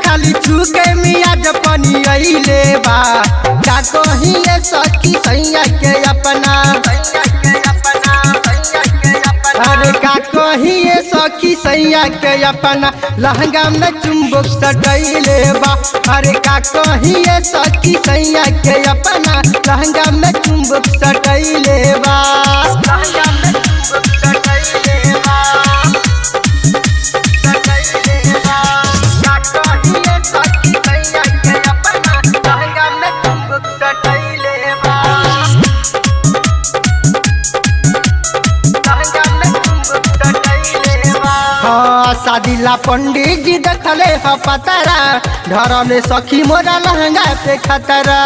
खाली छुके मिया जपनी अइले बा का कही ये सखी सैया के अपना अरे का कही ये सखी सैया के अपना लहंगा में चुम्बक सटैले बा अरे का कही ये सखी सैया के अपना लहंगा में चुम्बक सटैले बा शादीला पंडित जी देखले ह पतरा धरले सखी मोरा लहंगा पे खतरा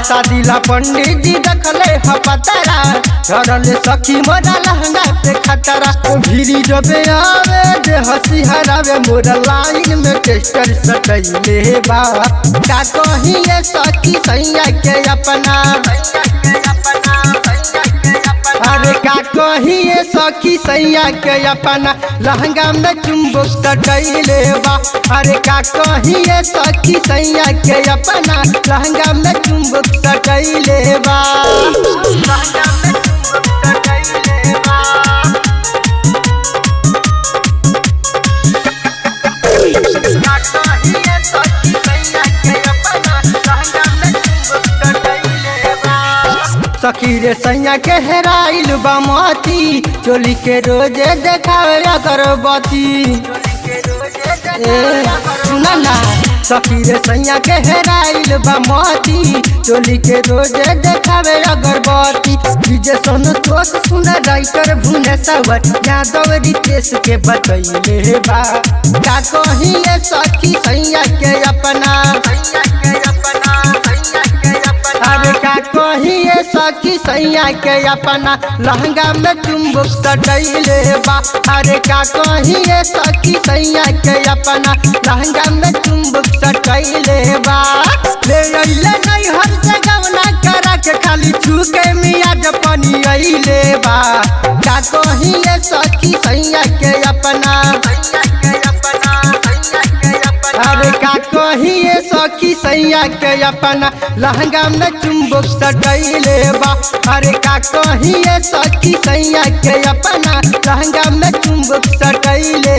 शादीला पंडित जी देखले ह पतरा धरले सखी मोरा लहंगा पे खतरा भीरी जबे आवे जे हंसी हरावे मोरा लाइन में टेस्टर सटैले बा का कही ये सखी सैया के अपना अरे का कही ये सखी सैया के अपना लहंगा में चुम्बक सटैले बा अरे का कही ये सखी सैया के अपना लहंगा में चुम्बक सटैले बा सखी रे सैया के हेराइल बामती चोली के रोजे देखावे अगरबत्ती सुना ना सखी रे सैया के हेराइल बामती चोली के रोजे देखावे अगरबत्ती डीजे सोनू तोस सुना राइटर भुने सवर यादव रितेश के बतैले बा का कही ये सखी सैया के अपना अरे का कही ये सखी सैया के अपना लहंगा में चुम्बक सटैले बा अरे का कही ये सखी सैया के अपना लहंगा में चुम्बक सटैले बा ले अइले नहीं हर जगवना करा के खाली छुके मिया जपनी अइले बा का कही ये सखी सैया के अपना अरे का कही ये सखी सैया के अपना लहंगा में चुम्बक सटैले बा अरे का कही ये सखी सैया के अपना लहंगा में चुम्बक सटैले